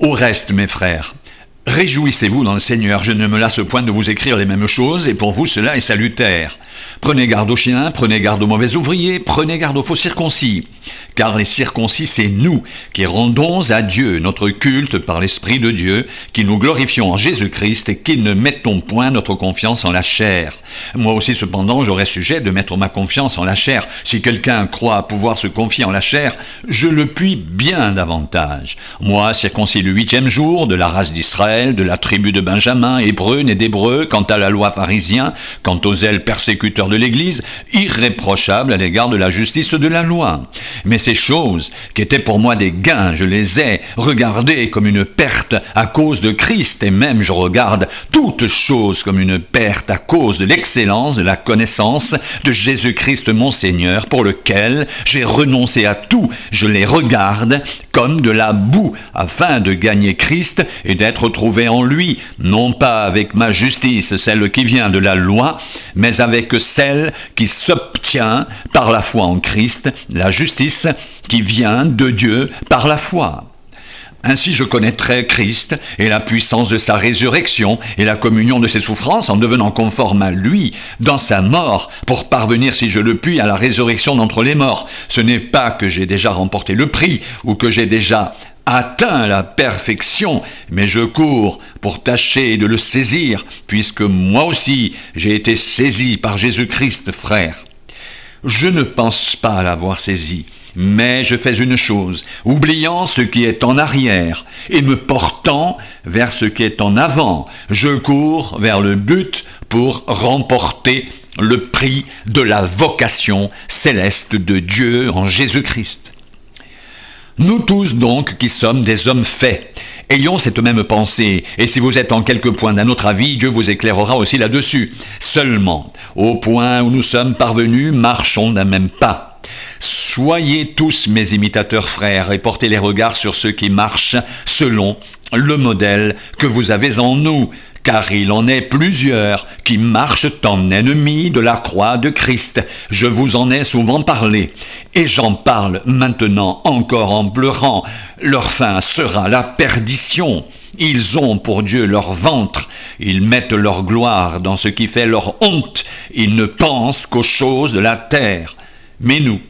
Au reste, mes frères, réjouissez-vous dans le Seigneur, je ne me lasse point de vous écrire les mêmes choses, et pour vous cela est salutaire. Prenez garde aux chiens, prenez garde aux mauvais ouvriers, prenez garde aux faux circoncis. Car les circoncis, c'est nous qui rendons à Dieu notre culte par l'Esprit de Dieu, qui nous glorifions en Jésus-Christ et qui ne mettons point notre confiance en la chair. Moi aussi, cependant, j'aurais sujet de mettre ma confiance en la chair. Si quelqu'un croit pouvoir se confier en la chair, je le puis bien davantage. Moi, circoncis le 8e jour, de la race d'Israël, de la tribu de Benjamin, hébreu, né d'hébreu, quant à la loi pharisien, quant aux zèles persécuteurs de l'Église, irréprochable à l'égard de la justice de la loi. Mais ces choses qui étaient pour moi des gains, je les ai regardées comme une perte à cause de Christ, et même je regarde toutes choses comme une perte à cause de l'excellence de la connaissance de Jésus-Christ mon Seigneur, pour lequel j'ai renoncé à tout. Je les regarde comme de la boue, afin de gagner Christ et d'être trouvé en lui, non pas avec ma justice, celle qui vient de la loi, mais avec celle qui s'obtient par la foi en Christ, la justice qui vient de Dieu par la foi. Ainsi je connaîtrai Christ et la puissance de sa résurrection et la communion de ses souffrances en devenant conforme à lui dans sa mort pour parvenir, si je le puis, à la résurrection d'entre les morts. Ce n'est pas que j'ai déjà remporté le prix ou que j'ai déjà atteint la perfection, mais je cours pour tâcher de le saisir, puisque moi aussi j'ai été saisi par Jésus-Christ, frère. Je ne pense pas l'avoir saisi, mais je fais une chose, oubliant ce qui est en arrière et me portant vers ce qui est en avant. Je cours vers le but pour remporter le prix de la vocation céleste de Dieu en Jésus-Christ. Nous tous donc qui sommes des hommes faits, ayons cette même pensée, et si vous êtes en quelque point d'un autre avis, Dieu vous éclairera aussi là-dessus. Seulement, au point où nous sommes parvenus, marchons d'un même pas. Soyez tous mes imitateurs, frères, et portez les regards sur ceux qui marchent selon le modèle que vous avez en nous, car il en est plusieurs qui marchent en ennemis de la croix de Christ. Je vous en ai souvent parlé, et j'en parle maintenant encore en pleurant. Leur fin sera la perdition. Ils ont pour Dieu leur ventre, ils mettent leur gloire dans ce qui fait leur honte, ils ne pensent qu'aux choses de la terre. Mais nous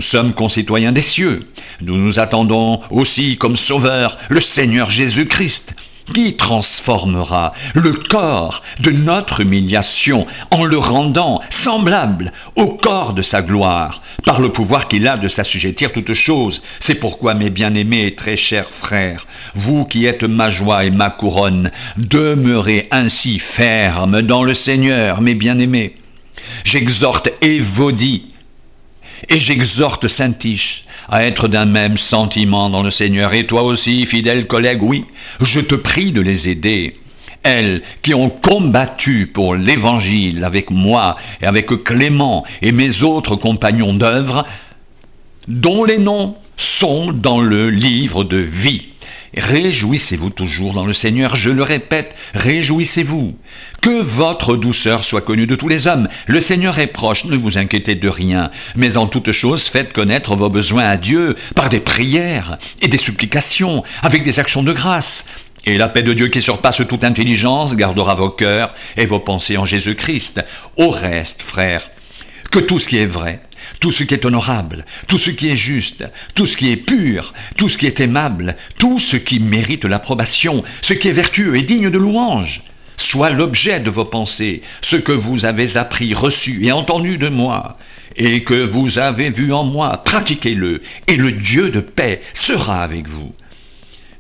sommes concitoyens des cieux, nous nous attendons aussi comme sauveur le Seigneur Jésus-Christ, qui transformera le corps de notre humiliation en le rendant semblable au corps de sa gloire, par le pouvoir qu'il a de s'assujettir toutes choses. C'est pourquoi, mes bien-aimés et très chers frères, vous qui êtes ma joie et ma couronne, demeurez ainsi fermes dans le Seigneur, mes bien-aimés. J'exhorte Évodie et j'exhorte Syntyche à être d'un même sentiment dans le Seigneur. Et toi aussi, fidèle collègue, oui, je te prie de les aider. Elles qui ont combattu pour l'Évangile avec moi et avec Clément et mes autres compagnons d'œuvre, dont les noms sont dans le livre de vie. Réjouissez-vous toujours dans le Seigneur, je le répète, réjouissez-vous. Que votre douceur soit connue de tous les hommes. Le Seigneur est proche, ne vous inquiétez de rien, mais en toute chose faites connaître vos besoins à Dieu par des prières et des supplications, avec des actions de grâce. Et la paix de Dieu qui surpasse toute intelligence gardera vos cœurs et vos pensées en Jésus-Christ. Au reste, frères, que tout ce qui est vrai, tout ce qui est honorable, tout ce qui est juste, tout ce qui est pur, tout ce qui est aimable, tout ce qui mérite l'approbation, ce qui est vertueux et digne de louange, soit l'objet de vos pensées, ce que vous avez appris, reçu et entendu de moi, et que vous avez vu en moi, pratiquez-le, et le Dieu de paix sera avec vous.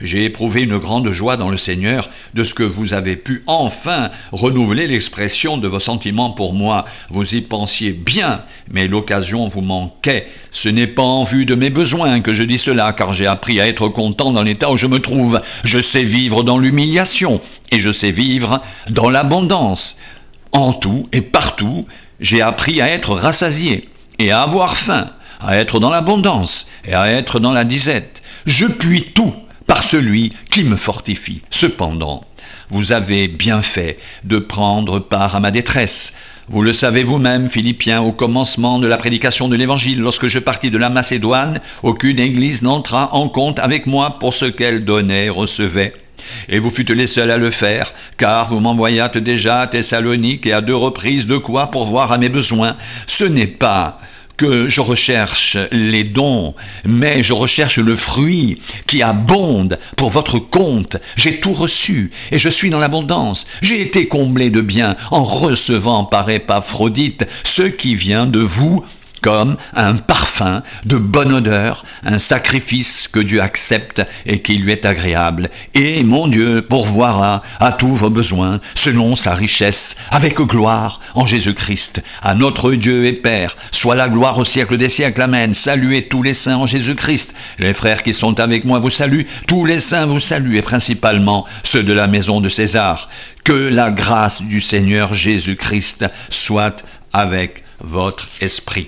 J'ai éprouvé une grande joie dans le Seigneur de ce que vous avez pu enfin renouveler l'expression de vos sentiments pour moi. Vous y pensiez bien, mais l'occasion vous manquait. Ce n'est pas en vue de mes besoins que je dis cela, car j'ai appris à être content dans l'état où je me trouve. Je sais vivre dans l'humiliation, et je sais vivre dans l'abondance. En tout et partout, j'ai appris à être rassasié, et à avoir faim, à être dans l'abondance, et à être dans la disette. Je puis tout par celui qui me fortifie. Cependant, vous avez bien fait de prendre part à ma détresse. Vous le savez vous-même, Philippiens, au commencement de la prédication de l'Évangile, lorsque je partis de la Macédoine, aucune église n'entra en compte avec moi pour ce qu'elle donnait et recevait. Et vous fûtes les seuls à le faire, car vous m'envoyâtes déjà à Thessalonique et à 2 reprises de quoi pourvoir à mes besoins. Ce n'est pas que je recherche les dons, mais je recherche le fruit qui abonde pour votre compte. J'ai tout reçu et je suis dans l'abondance. J'ai été comblé de bien en recevant par Épaphrodite ce qui vient de vous, comme un parfum de bonne odeur, un sacrifice que Dieu accepte et qui lui est agréable. Et mon Dieu pourvoira à tous vos besoins, selon sa richesse, avec gloire en Jésus-Christ. À notre Dieu et Père, soit la gloire au siècle des siècles. Amen. Saluez tous les saints en Jésus-Christ. Les frères qui sont avec moi vous saluent. Tous les saints vous saluent, et principalement ceux de la maison de César. Que la grâce du Seigneur Jésus-Christ soit avec votre esprit.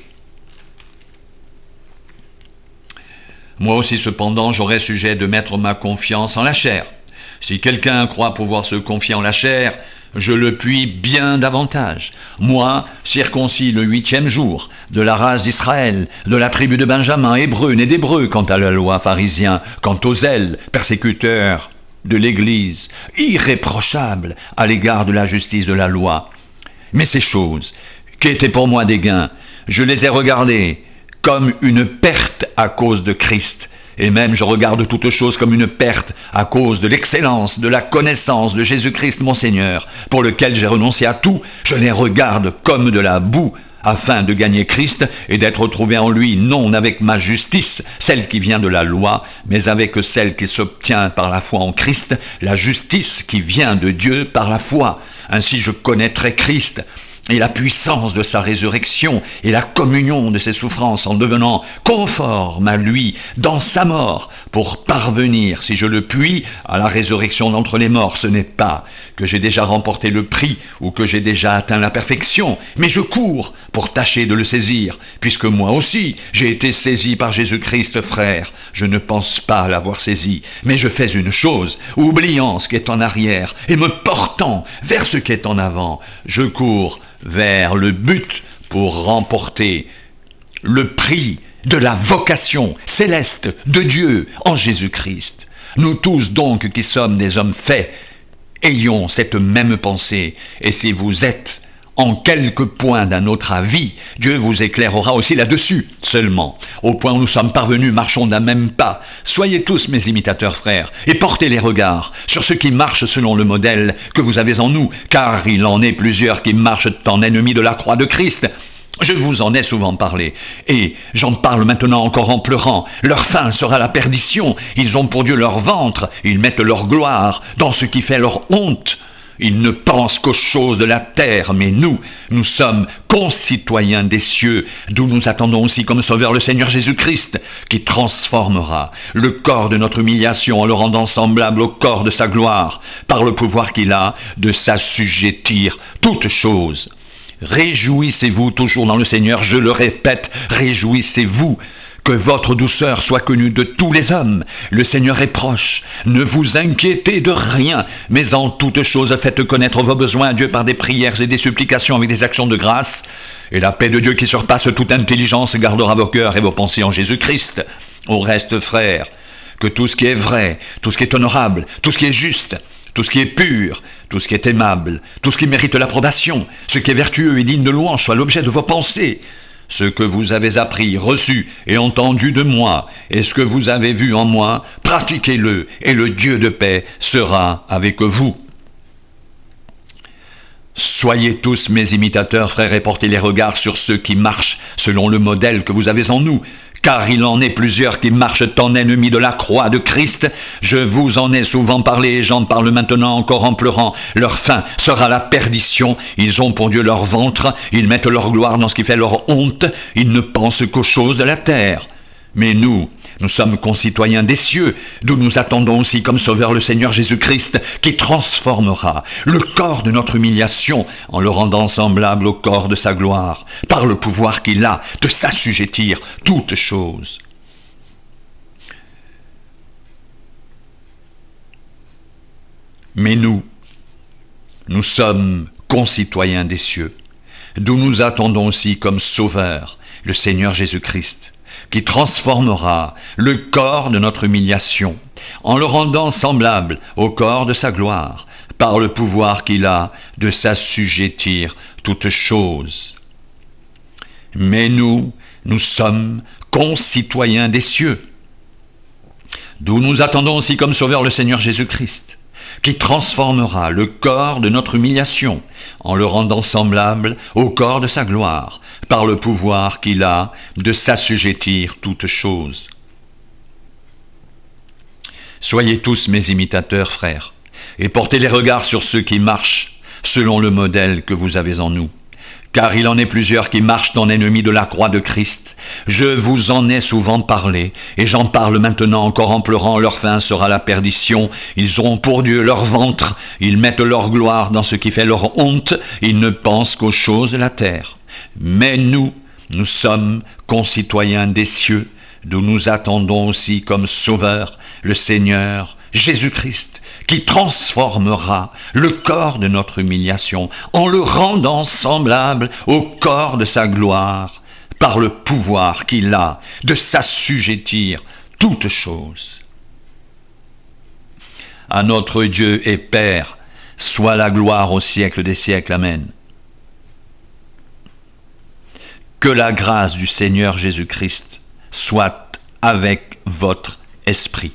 Moi aussi, cependant, j'aurais sujet de mettre ma confiance en la chair. Si quelqu'un croit pouvoir se confier en la chair, je le puis bien davantage. Moi, circoncis le 8e jour, de la race d'Israël, de la tribu de Benjamin, hébreu, né d'hébreu, quant à la loi, pharisien, quant aux zèles, persécuteurs de l'Église, irréprochable à l'égard de la justice de la loi. Mais ces choses, qui étaient pour moi des gains, je les ai regardées comme une perte à cause de Christ. Et même je regarde toutes choses comme une perte à cause de l'excellence, de la connaissance de Jésus-Christ mon Seigneur, pour lequel j'ai renoncé à tout. Je les regarde comme de la boue, afin de gagner Christ et d'être trouvé en lui, non avec ma justice, celle qui vient de la loi, mais avec celle qui s'obtient par la foi en Christ, la justice qui vient de Dieu par la foi. Ainsi je connaîtrai Christ et la puissance de sa résurrection et la communion de ses souffrances en devenant conforme à lui dans sa mort pour parvenir, si je le puis, à la résurrection d'entre les morts. Ce n'est pas que j'ai déjà remporté le prix ou que j'ai déjà atteint la perfection, mais je cours pour tâcher de le saisir, puisque moi aussi j'ai été saisi par Jésus-Christ, frère. Je ne pense pas l'avoir saisi, mais je fais une chose, oubliant ce qui est en arrière et me portant vers ce qui est en avant. Je cours vers le but pour remporter le prix de la vocation céleste de Dieu en Jésus-Christ. Nous tous donc qui sommes des hommes faits, ayons cette même pensée, et si vous êtes en quelque point d'un autre avis, Dieu vous éclairera aussi là-dessus. Seulement, au point où nous sommes parvenus, marchons d'un même pas. Soyez tous mes imitateurs, frères, et portez les regards sur ceux qui marchent selon le modèle que vous avez en nous, car il en est plusieurs qui marchent en ennemis de la croix de Christ. Je vous en ai souvent parlé, et j'en parle maintenant encore en pleurant. Leur fin sera la perdition. Ils ont pour Dieu leur ventre, ils mettent leur gloire dans ce qui fait leur honte. Ils ne pensent qu'aux choses de la terre, mais nous sommes concitoyens des cieux, d'où nous attendons aussi comme sauveur le Seigneur Jésus-Christ, qui transformera le corps de notre humiliation en le rendant semblable au corps de sa gloire, par le pouvoir qu'il a de s'assujettir toutes choses. Réjouissez-vous toujours dans le Seigneur, je le répète, réjouissez-vous. Que votre douceur soit connue de tous les hommes. Le Seigneur est proche. Ne vous inquiétez de rien, mais en toutes choses faites connaître vos besoins à Dieu par des prières et des supplications avec des actions de grâce. Et la paix de Dieu qui surpasse toute intelligence gardera vos cœurs et vos pensées en Jésus-Christ. Au reste, frères, que tout ce qui est vrai, tout ce qui est honorable, tout ce qui est juste, tout ce qui est pur, tout ce qui est aimable, tout ce qui mérite l'approbation, ce qui est vertueux et digne de louange soit l'objet de vos pensées. Ce que vous avez appris, reçu et entendu de moi, et ce que vous avez vu en moi, pratiquez-le, et le Dieu de paix sera avec vous. Soyez tous mes imitateurs, frères, et portez les regards sur ceux qui marchent selon le modèle que vous avez en nous, car il en est plusieurs qui marchent en ennemis de la croix de Christ. Je vous en ai souvent parlé et j'en parle maintenant encore en pleurant. Leur fin sera la perdition. Ils ont pour Dieu leur ventre, ils mettent leur gloire dans ce qui fait leur honte, ils ne pensent qu'aux choses de la terre. Mais nous sommes concitoyens des cieux, d'où nous attendons aussi comme sauveur le Seigneur Jésus-Christ, qui transformera le corps de notre humiliation en le rendant semblable au corps de sa gloire, par le pouvoir qu'il a de s'assujettir toutes choses. Mais nous sommes concitoyens des cieux, d'où nous attendons aussi comme Sauveur le Seigneur Jésus-Christ, qui transformera le corps de notre humiliation en le rendant semblable au corps de sa gloire, par le pouvoir qu'il a de s'assujettir toutes choses. Mais nous sommes concitoyens des cieux, d'où nous attendons aussi comme Sauveur le Seigneur Jésus-Christ, qui transformera le corps de notre humiliation en le rendant semblable au corps de sa gloire, par le pouvoir qu'il a de s'assujettir toutes choses. Soyez tous mes imitateurs, frères, et portez les regards sur ceux qui marchent selon le modèle que vous avez en nous. Car il en est plusieurs qui marchent en ennemis de la croix de Christ. Je vous en ai souvent parlé, et j'en parle maintenant encore en pleurant, leur fin sera la perdition. Ils auront pour Dieu leur ventre, ils mettent leur gloire dans ce qui fait leur honte, ils ne pensent qu'aux choses de la terre. Mais nous sommes concitoyens des cieux, d'où nous attendons aussi comme Sauveur le Seigneur Jésus-Christ, qui transformera le corps de notre humiliation en le rendant semblable au corps de sa gloire, par le pouvoir qu'il a de s'assujettir toutes choses. À notre Dieu et Père, soit la gloire au siècle des siècles. Amen. Que la grâce du Seigneur Jésus-Christ soit avec votre esprit.